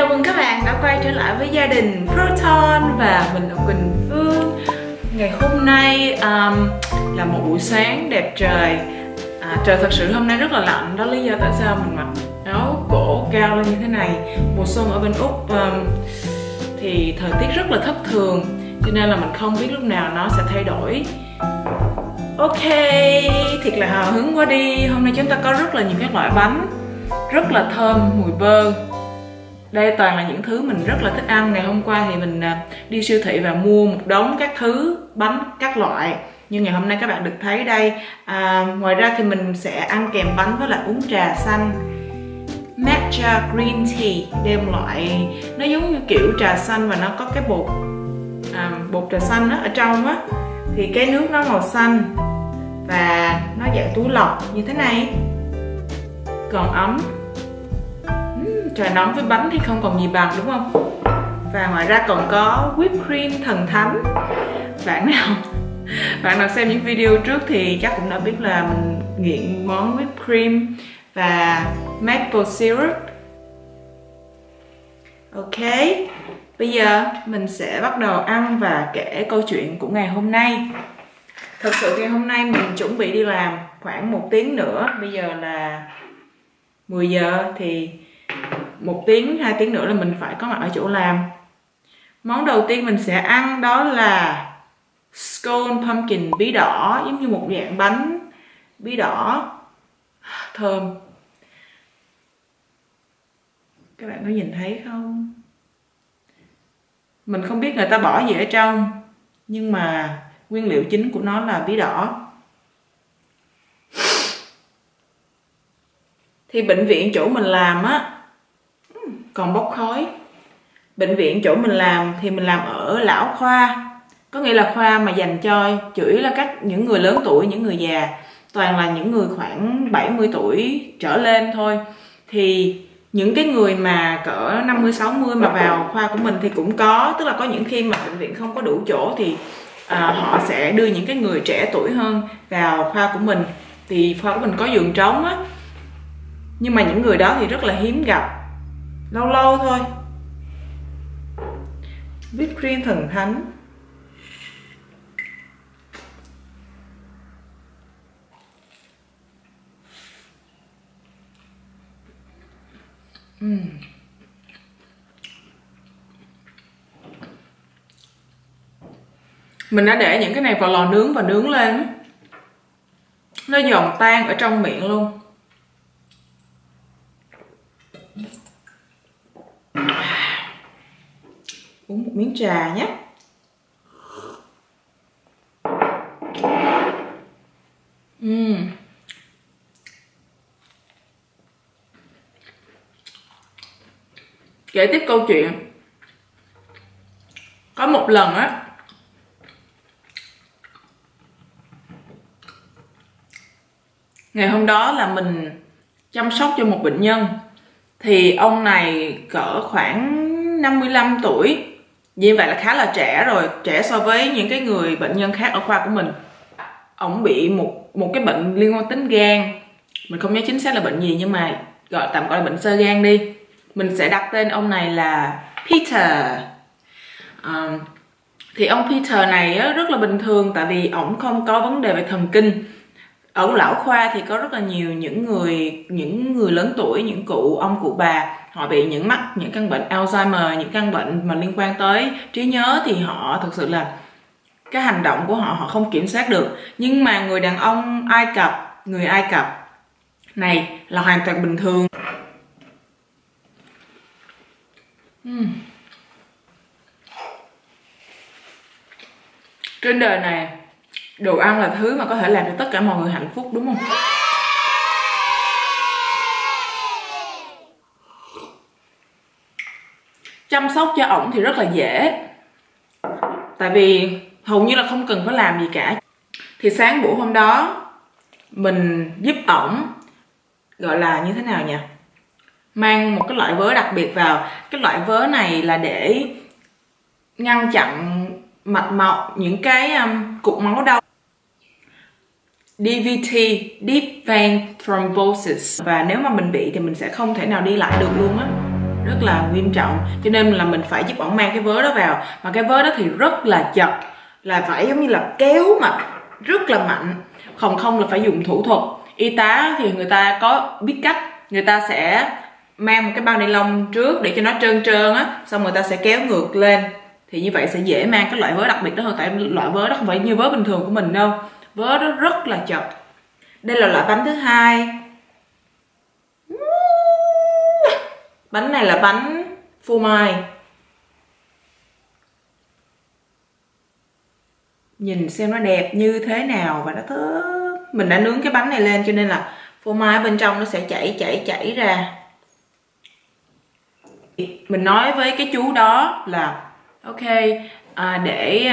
Chào mừng các bạn đã quay trở lại với gia đình Proton và mình là Quỳnh Phương. Ngày hôm nay là một buổi sáng đẹp trời. Trời thật sự hôm nay rất là lạnh, đó lý do tại sao mình mặc áo cổ cao lên như thế này. Mùa xuân ở bên Úc thì thời tiết rất là thất thường, cho nên là mình không biết lúc nào nó sẽ thay đổi. Ok, thiệt là hào hứng quá đi. Hôm nay chúng ta có rất là nhiều các loại bánh rất là thơm, mùi bơ. Đây toàn là những thứ mình rất là thích ăn. Ngày hôm qua thì mình đi siêu thị và mua một đống các thứ bánh các loại, nhưng ngày hôm nay các bạn được thấy đây. Ngoài ra thì mình sẽ ăn kèm bánh với lại uống trà xanh matcha green tea. Đây một loại nó giống như kiểu trà xanh và nó có cái bột trà xanh đó ở trong á, thì cái nước nó màu xanh và nó dạng túi lọc như thế này, còn ấm. Trời nóng với bánh thì không còn gì bằng, đúng không? Và ngoài ra còn có whipped cream thần thánh. Bạn nào xem những video trước thì chắc cũng đã biết là mình nghiện món whipped cream và maple syrup. Ok, bây giờ mình sẽ bắt đầu ăn và kể câu chuyện của ngày hôm nay. Thật sự ngày hôm nay mình chuẩn bị đi làm khoảng 1 tiếng nữa. Bây giờ là 10 giờ thì 1 tiếng, 2 tiếng nữa là mình phải có mặt ở chỗ làm. Món đầu tiên mình sẽ ăn đó là scone pumpkin bí đỏ, giống như một dạng bánh bí đỏ thơm. Các bạn có nhìn thấy không? Mình không biết người ta bỏ gì ở trong, nhưng mà nguyên liệu chính của nó là bí đỏ. Thì bệnh viện chỗ mình làm á còn bốc khói. Bệnh viện chỗ mình làm thì mình làm ở lão khoa, có nghĩa là khoa mà dành cho chủ yếu là những người lớn tuổi, những người già, toàn là những người khoảng 70 tuổi trở lên thôi. Thì những cái người mà cỡ 50-60 mà vào khoa của mình thì cũng có, tức là có những khi mà bệnh viện không có đủ chỗ thì họ sẽ đưa những cái người trẻ tuổi hơn vào khoa của mình, thì khoa của mình có giường trống á. Nhưng mà những người đó thì rất là hiếm gặp, lâu lâu thôi. Whipped cream thần thánh. Mình đã để những cái này vào lò nướng và nướng lên, nó giòn tan ở trong miệng luôn. Uống một miếng trà nhé. Kể tiếp câu chuyện. Có một lần á, ngày hôm đó là mình chăm sóc cho một bệnh nhân. Thì ông này cỡ khoảng 55 tuổi. Như vậy là khá là trẻ rồi, trẻ so với những cái người bệnh nhân khác ở khoa của mình. Ông bị một cái bệnh liên quan đến gan. Mình không nhớ chính xác là bệnh gì, nhưng mà tạm gọi là bệnh xơ gan đi. Mình sẽ đặt tên ông này là Peter. Thì ông Peter này rất là bình thường, tại vì ổng không có vấn đề về thần kinh. Ở lão khoa thì có rất là nhiều những người lớn tuổi, những ông cụ bà, họ bị những căn bệnh Alzheimer, những căn bệnh mà liên quan tới trí nhớ, thì họ thực sự là cái hành động của họ không kiểm soát được. Nhưng mà người đàn ông người Ai Cập này là hoàn toàn bình thường. Trên đời này đồ ăn là thứ mà có thể làm cho tất cả mọi người hạnh phúc, đúng không? Chăm sóc cho ổng thì rất là dễ, tại vì hầu như là không cần phải làm gì cả. Thì sáng buổi hôm đó mình giúp ổng, gọi là như thế nào nhỉ, mang một cái loại vớ đặc biệt vào. Cái loại vớ này là để ngăn chặn mạch máu, những cái cục máu đau, DVT, Deep Vein Thrombosis. Và nếu mà mình bị thì mình sẽ không thể nào đi lại được luôn á. rất là nghiêm trọng, cho nên là mình phải giúp ổng mang cái vớ đó vào. Mà cái vớ đó thì rất là chật, là phải giống như là kéo mà rất là mạnh, không là phải dùng thủ thuật. Y tá thì người ta có biết cách, người ta sẽ mang một cái bao ni lông trước để cho nó trơn trơn á, xong người ta sẽ kéo ngược lên, thì như vậy sẽ dễ mang cái loại vớ đặc biệt đó hơn. Tại loại vớ đó không phải như vớ bình thường của mình đâu, vớ đó rất là chật. Đây là loại bánh thứ hai. Bánh này là bánh phô mai. Nhìn xem nó đẹp như thế nào và nó thơm. Mình đã nướng cái bánh này lên cho nên là phô mai bên trong nó sẽ chảy ra. Mình nói với cái chú đó là ok, để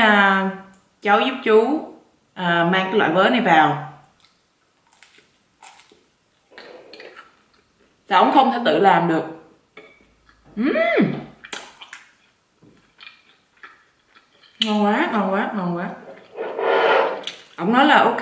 cháu giúp chú mang cái loại vớ này vào. Tại ổng không thể tự làm được. Ngon quá, ngon quá, ngon quá. Ổng nói là ok.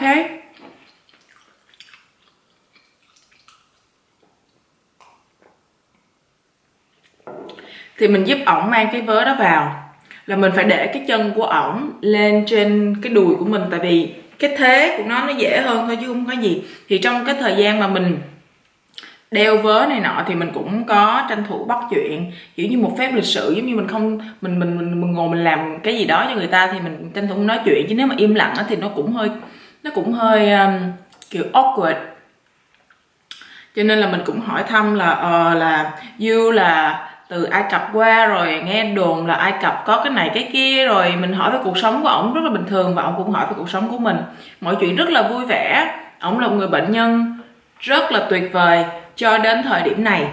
Thì mình giúp ổng mang cái vớ đó vào, là mình phải để cái chân của ổng lên trên cái đùi của mình, tại vì cái thế của nó dễ hơn thôi chứ không có gì. Thì trong cái thời gian mà mình đeo vớ này nọ thì mình cũng có tranh thủ bắt chuyện, kiểu như một phép lịch sự, giống như mình không mình ngồi mình làm cái gì đó cho người ta thì mình tranh thủ nói chuyện, chứ nếu mà im lặng thì nó cũng hơi kiểu awkward. Cho nên là mình cũng hỏi thăm là là You là từ Ai Cập qua, rồi nghe đồn là Ai Cập có cái này cái kia, rồi mình hỏi về cuộc sống của ổng rất là bình thường và ổng cũng hỏi về cuộc sống của mình. Mọi chuyện rất là vui vẻ. Ổng là một người bệnh nhân rất là tuyệt vời cho đến thời điểm này.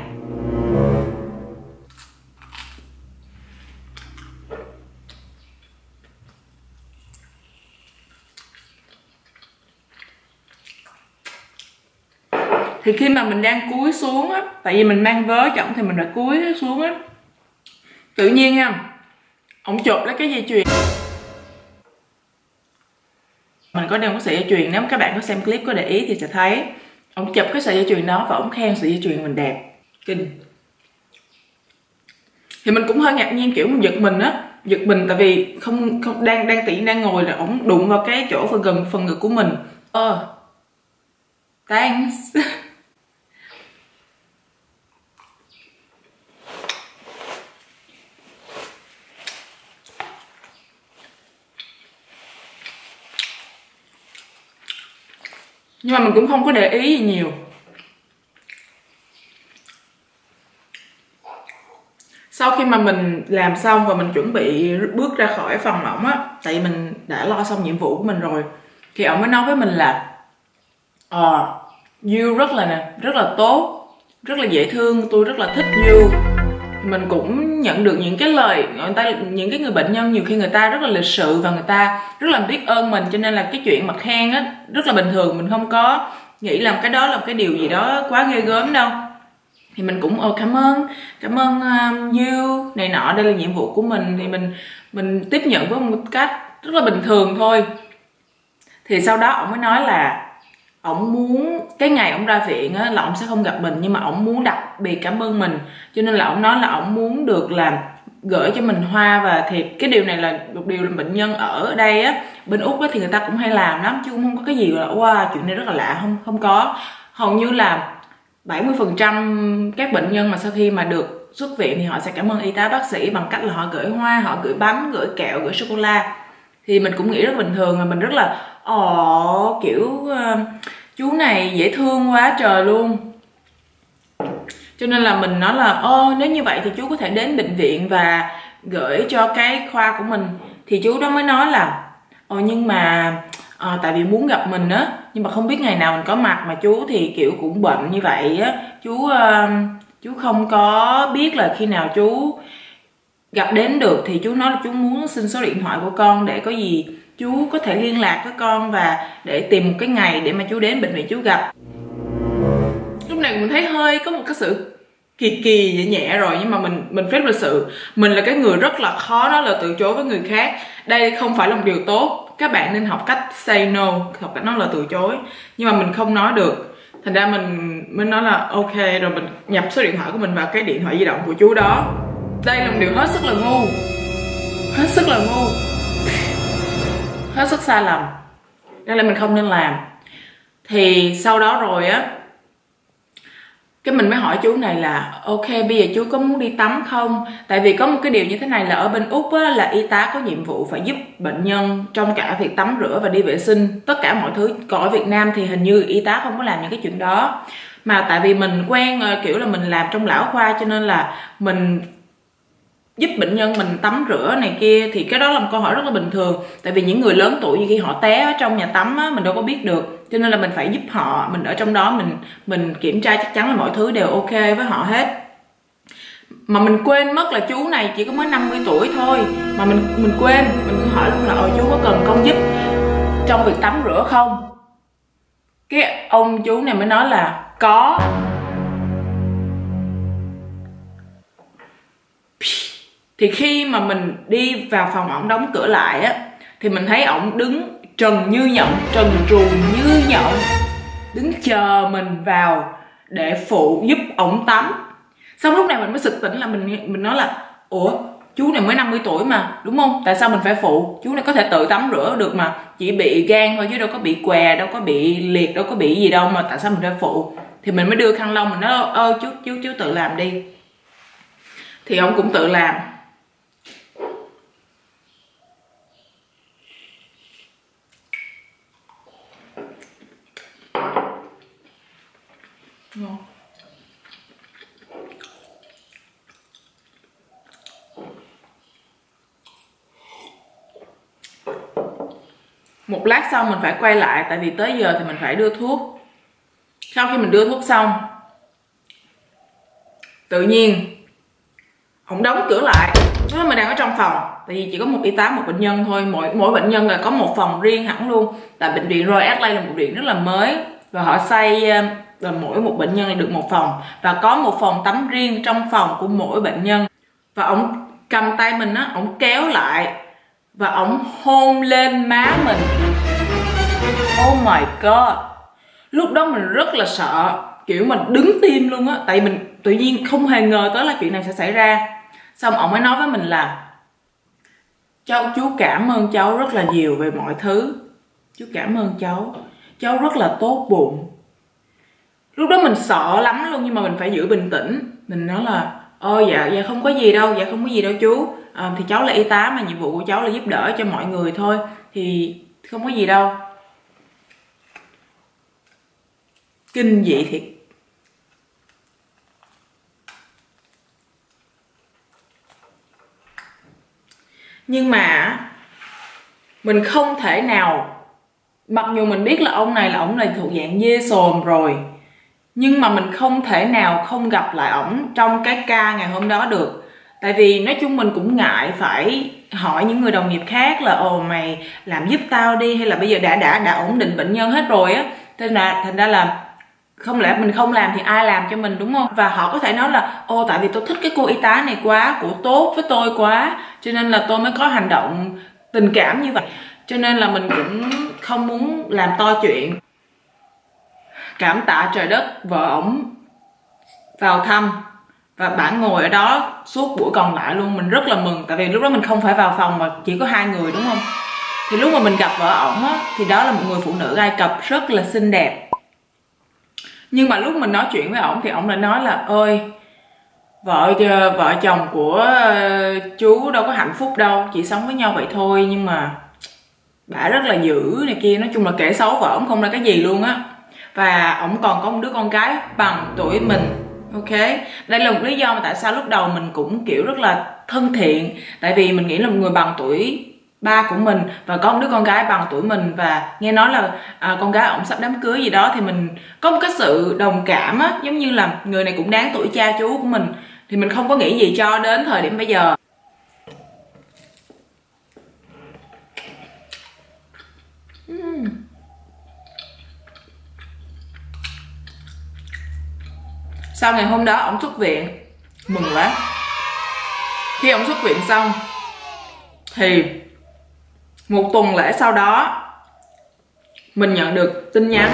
Thì khi mà mình đang cúi xuống á, tại vì mình mang vớ cho ổng thì mình phải cúi xuống á, tự nhiên nha, ổng chụp lấy cái dây chuyền. Mình có đeo cái sợi dây chuyền, nếu các bạn có xem clip có để ý thì sẽ thấy ổng chụp cái sợi dây chuyền đó và ổng khen sợi dây chuyền mình đẹp kinh. Thì mình cũng hơi ngạc nhiên, kiểu mình giật mình á, giật mình tại vì không đang ngồi là ổng đụng vào cái chỗ gần phần ngực của mình. Thanks. Nhưng mà mình cũng không có để ý gì nhiều. Sau khi mà mình làm xong và mình chuẩn bị bước ra khỏi phòng ổng á, tại vì mình đã lo xong nhiệm vụ của mình rồi, thì ổng mới nói với mình là You rất là tốt, rất là dễ thương, tôi rất là thích You. Mình cũng nhận được những cái lời những cái người bệnh nhân nhiều khi người ta rất là lịch sự và người ta rất là biết ơn mình, cho nên là cái chuyện mà khen á rất là bình thường, mình không có nghĩ là cái đó là một cái điều gì đó quá ghê gớm đâu. Thì mình cũng cảm ơn You này nọ, đây là nhiệm vụ của mình, thì mình tiếp nhận với một cách rất là bình thường thôi. Thì sau đó ổng mới nói là ổng muốn cái ngày ổng ra viện á, là ổng sẽ không gặp mình, nhưng mà ổng muốn đặc biệt cảm ơn mình, cho nên là ổng nói là ổng muốn được làm gửi cho mình hoa và thiệp. Cái điều này là một điều là bệnh nhân ở đây á, bên Úc á, thì người ta cũng hay làm lắm, chứ không có cái gì là wow chuyện này rất là lạ, không có. Hầu như là 70% các bệnh nhân mà sau khi mà được xuất viện thì họ sẽ cảm ơn y tá bác sĩ bằng cách là họ gửi hoa, họ gửi bánh, gửi kẹo, gửi sô cô la. Thì mình cũng nghĩ rất bình thường, và mình rất là kiểu chú này dễ thương quá trời luôn. Cho nên là mình nói là nếu như vậy thì chú có thể đến bệnh viện và gửi cho cái khoa của mình. Thì chú đó mới nói là nhưng mà tại vì muốn gặp mình á, nhưng mà không biết ngày nào mình có mặt, mà chú thì kiểu cũng bệnh như vậy á, chú không có biết là khi nào chú gặp đến được. Thì chú nói là chú muốn xin số điện thoại của con để có gì chú có thể liên lạc với con và để tìm một cái ngày để mà chú đến bệnh viện chú gặp. Lúc này mình thấy hơi có một cái sự kỳ nhẹ nhẹ rồi, nhưng mà mình phép lịch sự. Mình là cái người rất là khó nói là từ chối với người khác. Đây không phải là một điều tốt, các bạn nên học cách say no, học cách nói là từ chối, nhưng mà mình không nói được. Thành ra mình mới nói là ok, rồi mình nhập số điện thoại của mình vào cái điện thoại di động của chú đó. Đây là một điều hết sức là ngu, hết sức là ngu, hết sức sai lầm. Đây là mình không nên làm. Thì sau đó rồi á, cái mình mới hỏi chú này là ok, bây giờ chú có muốn đi tắm không? Tại vì có một cái điều như thế này là ở bên Úc á, là y tá có nhiệm vụ phải giúp bệnh nhân trong cả việc tắm rửa và đi vệ sinh, tất cả mọi thứ. Còn ở Việt Nam thì hình như y tá không có làm những cái chuyện đó. Mà tại vì mình quen kiểu là mình làm trong lão khoa, cho nên là mình giúp bệnh nhân mình tắm rửa này kia, thì cái đó là một câu hỏi rất là bình thường. Tại vì những người lớn tuổi khi họ té ở trong nhà tắm á, mình đâu có biết được, cho nên là mình phải giúp họ. Mình ở trong đó mình kiểm tra chắc chắn là mọi thứ đều ok với họ hết. Mà mình quên mất là chú này chỉ có mới 50 tuổi thôi. Mà mình quên, mình cứ hỏi luôn là chú có cần con giúp trong việc tắm rửa không? Cái ông chú này mới nói là có. Thì khi mà mình đi vào phòng ổng đóng cửa lại á, thì mình thấy ổng đứng trần như nhộng, trần truồng như nhộng, đứng chờ mình vào để phụ giúp ổng tắm. Xong lúc này mình mới sực tỉnh là mình nói là ủa, chú này mới 50 tuổi mà, đúng không? Tại sao mình phải phụ? Chú này có thể tự tắm rửa được mà, chỉ bị gan thôi chứ đâu có bị què, đâu có bị liệt, đâu có bị gì đâu mà tại sao mình phải phụ? Thì mình mới đưa khăn lông, mình nói chú tự làm đi. Thì ông cũng tự làm. Ngon. Một lát sau mình phải quay lại, tại vì tới giờ thì mình phải đưa thuốc. Sau khi mình đưa thuốc xong, tự nhiên ổng đóng cửa lại. Lúc đó mình đang ở trong phòng, tại vì chỉ có một y tá, một bệnh nhân thôi. Mỗi bệnh nhân là có một phòng riêng hẳn luôn. Tại bệnh viện Royal Adelaide là một bệnh viện rất là mới, và họ xây và mỗi một bệnh nhân là được một phòng, và có một phòng tắm riêng trong phòng của mỗi bệnh nhân. Và ổng cầm tay mình á, ổng kéo lại và ổng hôn lên má mình. Oh my god. Lúc đó mình rất là sợ, kiểu mình đứng tim luôn á. Tại mình tự nhiên không hề ngờ tới là chuyện này sẽ xảy ra. Xong ổng mới nói với mình là chú cảm ơn cháu rất là nhiều về mọi thứ. Chú cảm ơn cháu rất là tốt bụng. Lúc đó mình sợ lắm luôn, nhưng mà mình phải giữ bình tĩnh. Mình nói là dạ không có gì đâu, dạ không có gì đâu chú. Thì cháu là y tá mà, nhiệm vụ của cháu là giúp đỡ cho mọi người thôi, thì không có gì đâu. Kinh dị thiệt. Nhưng mà mình không thể nào, mặc dù mình biết là ông này thuộc dạng dê sồm rồi, nhưng mà mình không thể nào không gặp lại ổng trong cái ca ngày hôm đó được. Tại vì nói chung mình cũng ngại phải hỏi những người đồng nghiệp khác là mày làm giúp tao đi, hay là bây giờ đã ổn định bệnh nhân hết rồi á, thành ra là không lẽ mình không làm thì ai làm cho mình, đúng không? Và họ có thể nói là tại vì tôi thích cái cô y tá này quá, cổ tốt với tôi quá, cho nên là tôi mới có hành động tình cảm như vậy. Cho nên là mình cũng không muốn làm to chuyện. Cảm tạ trời đất, vợ ổng vào thăm và bạn ngồi ở đó suốt buổi còn lại luôn. Mình rất là mừng, tại vì lúc đó mình không phải vào phòng mà chỉ có 2 người, đúng không? Thì lúc mà mình gặp vợ ổng á, thì đó là một người phụ nữ Ai Cập rất là xinh đẹp. Nhưng mà lúc mình nói chuyện với ổng thì ổng lại nói là ơi, vợ chồng của chú đâu có hạnh phúc đâu, chỉ sống với nhau vậy thôi, nhưng mà bả rất là dữ này kia. Nói chung là kể xấu vợ ổng không ra cái gì luôn á. Và ổng còn có một đứa con gái bằng tuổi mình. Ok, đây là một lý do mà tại sao lúc đầu mình cũng kiểu rất là thân thiện. Tại vì mình nghĩ là một người bằng tuổi ba của mình và có một đứa con gái bằng tuổi mình, và nghe nói là con gái ổng sắp đám cưới gì đó, thì mình có một cái sự đồng cảm á, giống như là người này cũng đáng tuổi cha chú của mình. Thì mình không có nghĩ gì cho đến thời điểm bây giờ. Sau ngày hôm đó ổng xuất viện, mừng quá. Khi ổng xuất viện xong thì một tuần lễ sau đó mình nhận được tin nhắn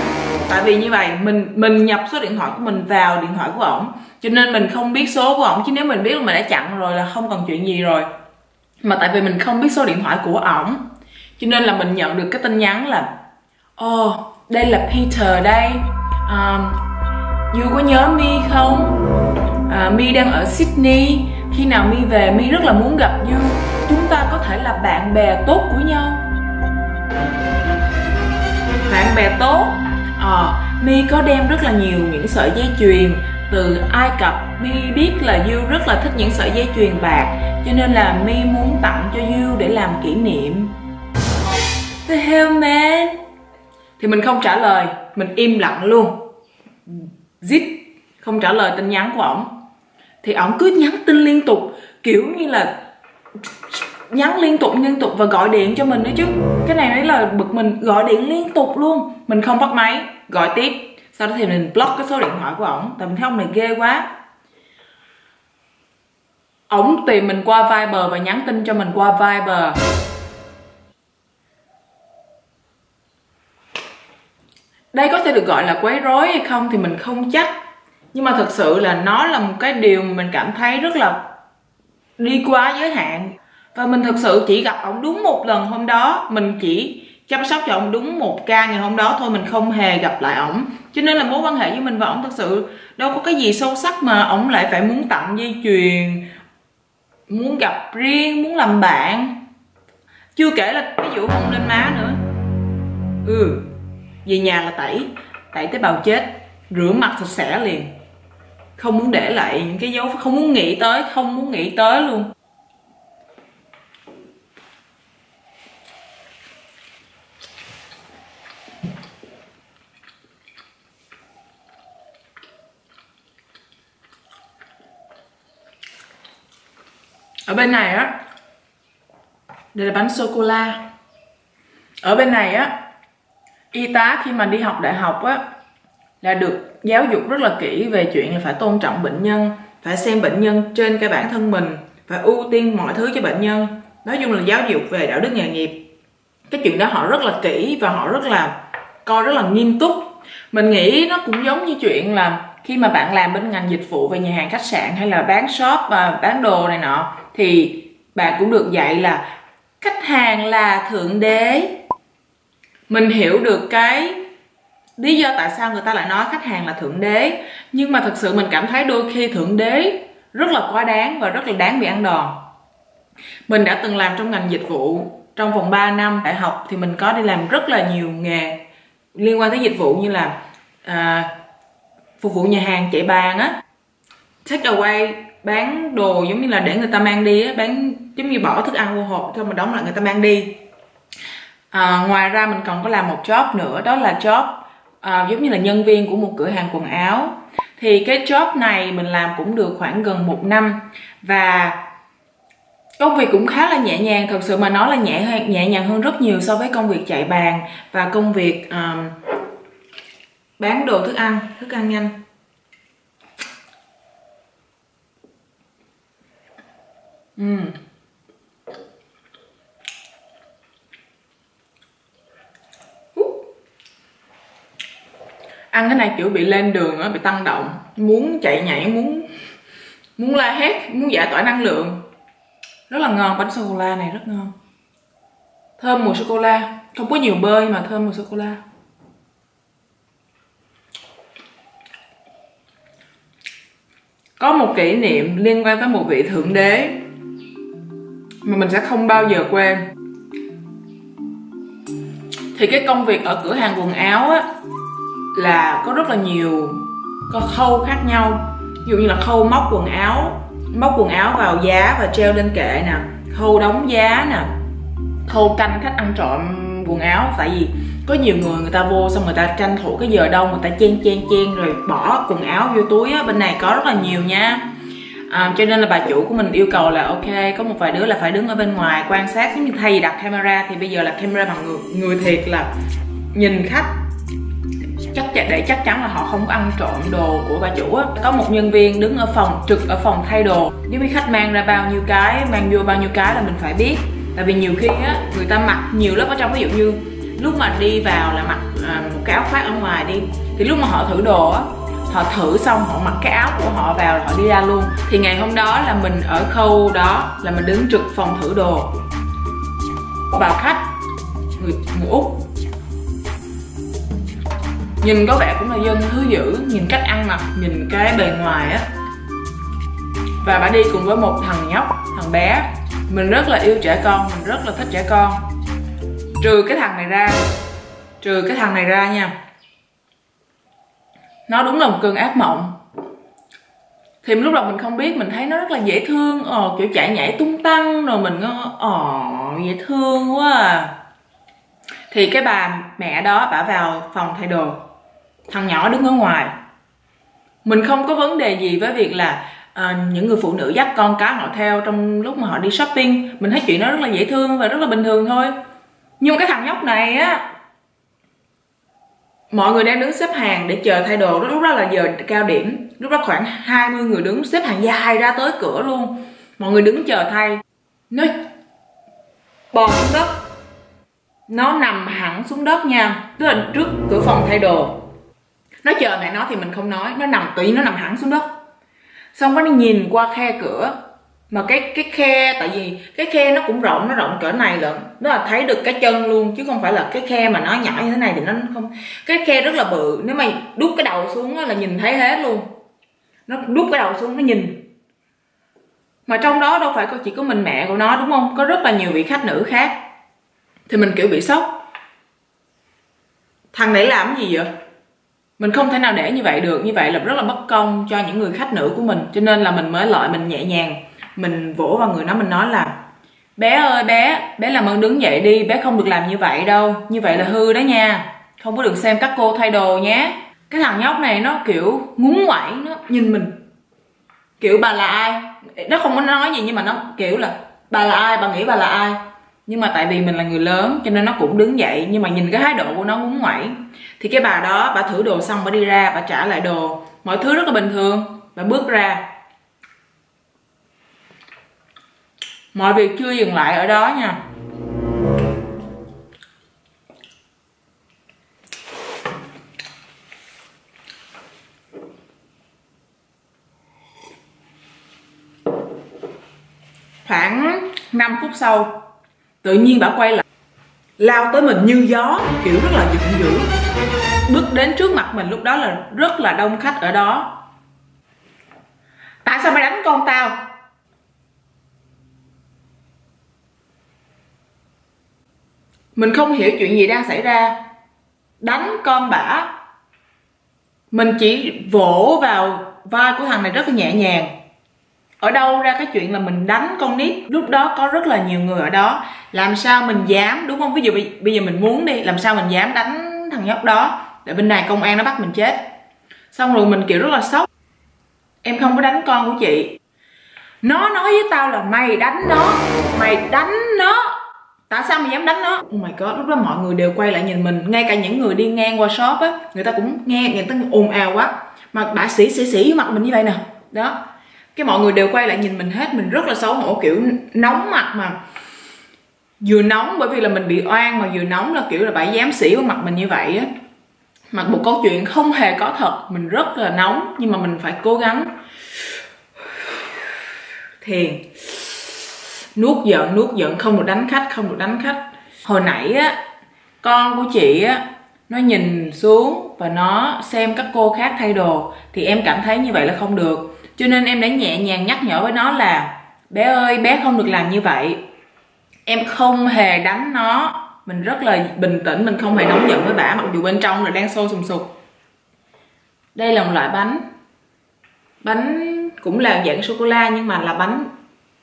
tại vì như vậy mình nhập số điện thoại của mình vào điện thoại của ổng, cho nên mình không biết số của ổng. Chứ nếu mình biết là mình đã chặn rồi là không còn chuyện gì rồi. Mà tại vì mình không biết số điện thoại của ổng, cho nên là mình nhận được cái tin nhắn là đây là Peter đây, You có nhớ My không? My đang ở Sydney, khi nào My về My rất là muốn gặp You, chúng ta có thể là bạn bè tốt của nhau. Bạn bè tốt. My có đem rất là nhiều những sợi dây chuyền từ Ai Cập. My biết là You rất là thích những sợi dây chuyền bạc, cho nên là My muốn tặng cho You để làm kỷ niệm. The hell man. Thì mình không trả lời, mình im lặng luôn. Zip, không trả lời tin nhắn của ổng. Thì ổng cứ nhắn tin liên tục, kiểu như là nhắn liên tục và gọi điện cho mình nữa chứ. Cái này mới là bực mình, gọi điện liên tục luôn. Mình không bắt máy, gọi tiếp. Sau đó thì mình block cái số điện thoại của ổng, tại mình thấy ông này ghê quá. Ổng tìm mình qua Viber và nhắn tin cho mình qua Viber. Đây có thể được gọi là quấy rối hay không thì mình không chắc, nhưng mà thật sự là nó là một cái điều mà mình cảm thấy rất là đi quá giới hạn. Và mình thật sự chỉ gặp ổng đúng một lần hôm đó, mình chỉ chăm sóc cho ổng đúng một ca ngày hôm đó thôi, mình không hề gặp lại ổng. Cho nên là mối quan hệ với mình và ổng thật sự đâu có cái gì sâu sắc mà ổng lại phải muốn tặng dây chuyền, muốn gặp riêng, muốn làm bạn. Chưa kể là cái vụ hôn lên má nữa. Về nhà là tẩy tế bào chết, rửa mặt sạch sẽ liền, không muốn để lại những cái dấu, không muốn nghĩ tới luôn. Ở bên này á, đây là bánh sô-cô-la. Ở bên này á, y tá khi mà đi học đại học á là được giáo dục rất là kỹ về chuyện là phải tôn trọng bệnh nhân, phải xem bệnh nhân trên cái bản thân mình, phải ưu tiên mọi thứ cho bệnh nhân. Nói chung là giáo dục về đạo đức nghề nghiệp. Cái chuyện đó họ rất là kỹ và họ coi rất là nghiêm túc. Mình nghĩ nó cũng giống như chuyện là khi mà bạn làm bên ngành dịch vụ về nhà hàng khách sạn hay là bán shop và bán đồ này nọ, thì bạn cũng được dạy là khách hàng là thượng đế. Mình hiểu được cái lý do tại sao người ta lại nói khách hàng là thượng đế, nhưng mà thật sự mình cảm thấy đôi khi thượng đế rất là quá đáng và rất là đáng bị ăn đòn. Mình đã từng làm trong ngành dịch vụ trong vòng 3 năm đại học, thì mình có đi làm rất là nhiều nghề liên quan tới dịch vụ, như là phục vụ nhà hàng, chạy bàn á, take away, bán đồ giống như là để người ta mang đi á, bán giống như bỏ thức ăn vô hộp xong mà đóng lại người ta mang đi. Ngoài ra mình còn có làm một job nữa, đó là job giống như là nhân viên của một cửa hàng quần áo. Thì cái job này mình làm cũng được khoảng gần 1 năm, và công việc cũng khá là nhẹ nhàng. Thật sự mà nói là nhẹ nhàng hơn rất nhiều so với công việc chạy bàn và công việc bán đồ thức ăn nhanh. Ăn cái này kiểu bị lên đường á, bị tăng động, muốn chạy nhảy, muốn la hét, muốn giải tỏa năng lượng. Rất là ngon, bánh sô cô la này rất ngon, thơm mùi sô cô la, không có nhiều bơ mà thơm mùi sô cô la. Có một kỷ niệm liên quan tới một vị thượng đế mà mình sẽ không bao giờ quên. Thì cái công việc ở cửa hàng quần áo á là có rất là nhiều khâu khác nhau. Ví dụ như là khâu móc quần áo vào giá và treo lên kệ nè, khâu đóng giá nè, khâu canh khách ăn trộm quần áo. Tại vì có nhiều người ta vô xong người ta tranh thủ cái giờ đâu, người ta chen rồi bỏ quần áo vô túi á. Bên này có rất là nhiều nha. Cho nên là bà chủ của mình yêu cầu là ok, có một vài đứa là phải đứng ở bên ngoài quan sát. Giống như thay vì đặt camera thì bây giờ là camera bằng người thiệt, là nhìn khách để chắc chắn là họ không có ăn trộm đồ của bà chủ á. Có một nhân viên đứng ở phòng, trực ở phòng thay đồ. Nếu như khách mang ra bao nhiêu cái, mang vô bao nhiêu cái là mình phải biết. Tại vì nhiều khi á người ta mặc nhiều lớp ở trong, ví dụ như lúc mà đi vào là mặc một cái áo khoác ở ngoài đi, thì lúc mà họ thử đồ á, họ thử xong họ mặc cái áo của họ vào là họ đi ra luôn. Thì ngày hôm đó là mình ở khâu đó là mình đứng trực phòng thử đồ. Vào khách người Úc nhìn có vẻ cũng là dân thứ dữ, nhìn cách ăn mặc, nhìn cái bề ngoài á. Và bà đi cùng với một thằng nhóc, thằng bé. Mình rất là yêu trẻ con, mình rất là thích trẻ con. Trừ cái thằng này ra nha. Nó đúng là một cơn ác mộng. Thì lúc đầu mình không biết, mình thấy nó rất là dễ thương, kiểu chạy nhảy tung tăng, rồi mình dễ thương quá à. Thì cái bà mẹ đó bả vào phòng thay đồ, thằng nhỏ đứng ở ngoài. Mình không có vấn đề gì với việc là những người phụ nữ dắt con cái họ theo trong lúc mà họ đi shopping. Mình thấy chuyện đó rất là dễ thương và rất là bình thường thôi. Nhưng cái thằng nhóc này á, mọi người đang đứng xếp hàng để chờ thay đồ. Lúc đó là giờ cao điểm, lúc đó khoảng 20 người đứng xếp hàng dài ra tới cửa luôn. Mọi người đứng chờ thay. Nó bò xuống đất, nó nằm hẳn xuống đất nha, tức là trước cửa phòng thay đồ. Nó chờ mẹ nó thì mình không nói, nó nằm, tự nhiên nó nằm hẳn xuống đất. Xong nó nhìn qua khe cửa, mà cái khe, tại vì cái khe nó cũng rộng, nó rộng cỡ này lận, nó là thấy được cái chân luôn, chứ không phải là cái khe mà nó nhỏ như thế này thì nó không. Cái khe rất là bự, nếu mà đút cái đầu xuống là nhìn thấy hết luôn. Nó đút cái đầu xuống nó nhìn. Mà trong đó đâu phải chỉ có mình mẹ của nó đúng không, có rất là nhiều vị khách nữ khác. Thì mình kiểu bị sốc. Thằng này làm cái gì vậy? Mình không thể nào để như vậy được, như vậy là rất là bất công cho những người khách nữ của mình. Cho nên là mình mới lại, mình nhẹ nhàng, mình vỗ vào người nó, mình nói là: bé ơi bé làm ơn đứng dậy đi, bé không được làm như vậy đâu, như vậy là hư đó nha, không có được xem các cô thay đồ nhé. Cái thằng nhóc này nó kiểu ngúng ngoẩy, nó nhìn mình kiểu bà là ai. Nó không có nói gì nhưng mà nó kiểu là bà là ai, bà nghĩ bà là ai. Nhưng mà tại vì mình là người lớn cho nên nó cũng đứng dậy, nhưng mà nhìn cái thái độ của nó ngúng ngoẩy. Thì cái bà đó, bà thử đồ xong bà đi ra, bà trả lại đồ, mọi thứ rất là bình thường. Bà bước ra. Mọi việc chưa dừng lại ở đó nha. Khoảng 5 phút sau, tự nhiên bà quay lại, lao tới mình như gió, kiểu rất là giận dữ. Bước đến trước mặt mình, lúc đó là rất là đông khách ở đó. Tại sao mày đánh con tao? Mình không hiểu chuyện gì đang xảy ra. Đánh con bả. Mình chỉ vỗ vào vai của thằng này rất là nhẹ nhàng. Ở đâu ra cái chuyện là mình đánh con nít? Lúc đó có rất là nhiều người ở đó, làm sao mình dám, đúng không? Ví dụ bây giờ mình muốn đi, làm sao mình dám đánh thằng nhóc đó, để bên này công an nó bắt mình chết. Xong rồi mình kiểu rất là sốc. Em không có đánh con của chị. Nó nói với tao là mày đánh nó, mày đánh nó, tại sao mày dám đánh nó? Oh my god, lúc đó mọi người đều quay lại nhìn mình. Ngay cả những người đi ngang qua shop á, người ta cũng nghe, người ta ồn ào quá, mà đã xỉ mặt mình như vậy nè. Đó, cái mọi người đều quay lại nhìn mình hết. Mình rất là xấu hổ, kiểu nóng mặt, mà vừa nóng bởi vì là mình bị oan, mà vừa nóng là kiểu là bà dám xỉ vào mặt mình như vậy á. Mà một câu chuyện không hề có thật. Mình rất là nóng, nhưng mà mình phải cố gắng thiền, nuốt giận, không được đánh khách, không được đánh khách. Hồi nãy á, con của chị á, nó nhìn xuống và nó xem các cô khác thay đồ, thì em cảm thấy như vậy là không được. Cho nên em đã nhẹ nhàng nhắc nhở với nó là: bé ơi, bé không được làm như vậy. Em không hề đánh nó. Mình rất là bình tĩnh, mình không hề nóng giận với bả, mặc dù bên trong là đang sôi sùng sục. Đây là một loại bánh cũng là dạng sô-cô-la, nhưng mà là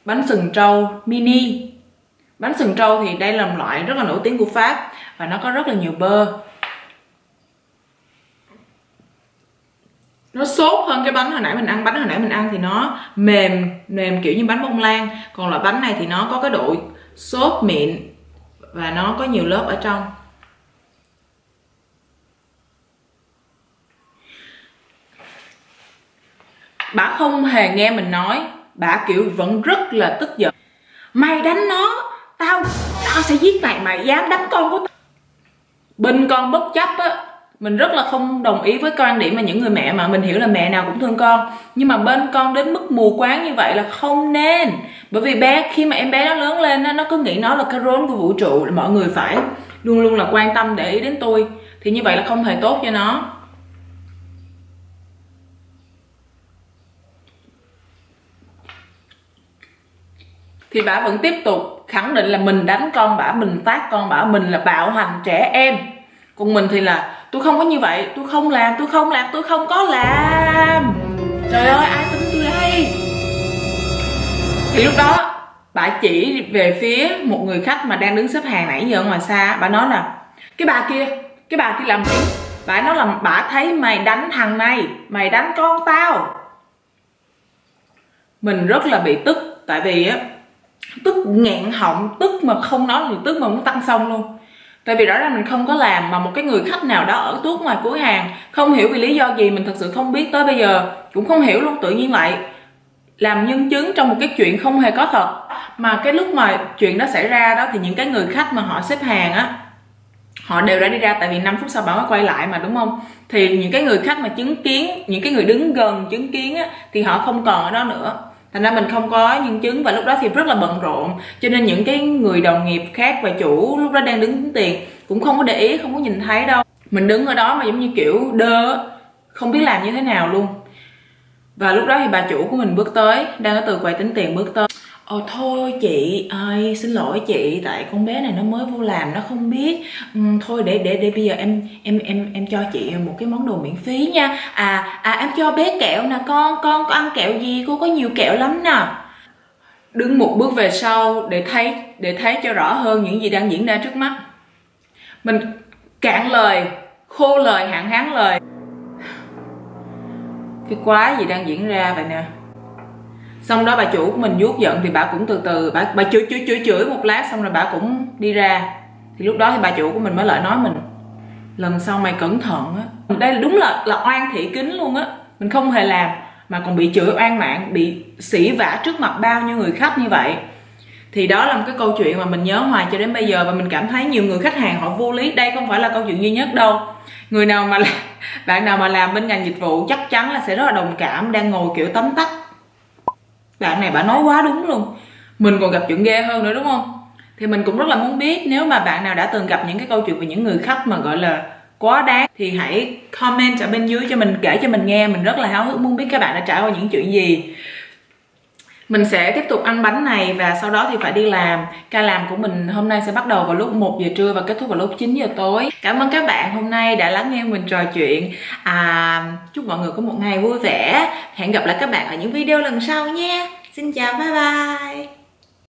bánh sừng trâu mini. Bánh sừng trâu thì đây là một loại rất là nổi tiếng của Pháp, và nó có rất là nhiều bơ. Nó xốp hơn cái bánh hồi nãy mình ăn. Bánh hồi nãy mình ăn thì nó mềm kiểu như bánh bông lan. Còn loại bánh này thì nó có cái độ xốp mịn và nó có nhiều lớp ở trong. Bà không hề nghe mình nói, bà kiểu vẫn rất là tức giận. Mày đánh nó, tao sẽ giết mày, mày dám đánh con của tao. bên con bất chấp á, mình rất là không đồng ý với quan điểm mà những người mẹ, mà mình hiểu là mẹ nào cũng thương con, nhưng mà bên con đến mức mù quáng như vậy là không nên. Bởi vì khi mà em bé nó lớn lên nó cứ nghĩ nó là cái role của vũ trụ, là mọi người phải luôn luôn là quan tâm để ý đến tôi, thì như vậy là không hề tốt cho nó. Thì bà vẫn tiếp tục khẳng định là mình đánh con bà, mình tát con bà, mình là bạo hành trẻ em. Còn mình thì là tôi không có như vậy, tôi không làm, tôi không có làm. Trời ơi, ai tin tôi đây? Thì lúc đó bà chỉ về phía một người khách mà đang đứng xếp hàng nãy giờ ở ngoài xa. Bà nói là cái bà kia làm gì? Bà nói là bà thấy mày đánh thằng này, mày đánh con tao. Mình rất là bị tức, tại vì á, tức nghẹn họng, tức mà không nói được, tức mà muốn tăng xong luôn. Tại vì rõ ràng mình không có làm, mà một cái người khách nào đó ở tuốt ngoài cuối hàng, không hiểu vì lý do gì, mình thật sự không biết, tới bây giờ cũng không hiểu luôn, tự nhiên lại làm nhân chứng trong một cái chuyện không hề có thật. Mà cái lúc mà chuyện đó xảy ra đó, thì những cái người khách mà họ xếp hàng á, họ đều đã đi ra, tại vì 5 phút sau bà mới quay lại mà, đúng không? Thì những cái người khách mà chứng kiến, những cái người đứng gần chứng kiến á, thì họ không còn ở đó nữa. Thành ra mình không có nhân chứng, và lúc đó thì rất là bận rộn, cho nên những cái người đồng nghiệp khác và chủ lúc đó đang đứng tính tiền cũng không có để ý, không có nhìn thấy đâu. Mình đứng ở đó mà giống như kiểu đơ, không biết làm như thế nào luôn. Và lúc đó thì bà chủ của mình bước tới, đang ở từ quầy tính tiền bước tới. Thôi chị ơi, xin lỗi chị, tại con bé này nó mới vô làm, nó không biết. Thôi để bây giờ em cho chị một cái món đồ miễn phí nha. Em cho bé kẹo nè, con có ăn kẹo gì, cô có nhiều kẹo lắm nè. Đứng một bước về sau để thấy cho rõ hơn những gì đang diễn ra trước mắt. Mình cạn lời, khô lời, hạn hán lời. Cái quái gì đang diễn ra vậy nè. Xong đó bà chủ của mình vuốt giận thì bà cũng từ từ bà chửi một lát, xong rồi bà cũng đi ra. Thì lúc đó thì bà chủ của mình mới lại nói mình, lần sau mày cẩn thận á. Đây đúng là oan thị kính luôn á. Mình không hề làm mà còn bị chửi oan mạng, bị sỉ vả trước mặt bao nhiêu người khách như vậy. Thì đó là một cái câu chuyện mà mình nhớ hoài cho đến bây giờ, và mình cảm thấy nhiều người khách hàng họ vô lý. Đây không phải là câu chuyện duy nhất đâu. Người nào mà bạn nào mà làm bên ngành dịch vụ chắc chắn là sẽ rất là đồng cảm, đang ngồi kiểu tấm tắc. Bạn này bà nói quá đúng luôn. Mình còn gặp chuyện ghê hơn nữa, đúng không? Thì mình cũng rất là muốn biết, nếu mà bạn nào đã từng gặp những cái câu chuyện về những người khách mà gọi là quá đáng, thì hãy comment ở bên dưới cho mình, kể cho mình nghe. Mình rất là háo hức muốn biết các bạn đã trải qua những chuyện gì. Mình sẽ tiếp tục ăn bánh này và sau đó thì phải đi làm. Ca làm của mình hôm nay sẽ bắt đầu vào lúc 1 giờ trưa và kết thúc vào lúc 9 giờ tối. Cảm ơn các bạn hôm nay đã lắng nghe mình trò chuyện. Chúc mọi người có một ngày vui vẻ. Hẹn gặp lại các bạn ở những video lần sau nha. Xin chào, bye bye.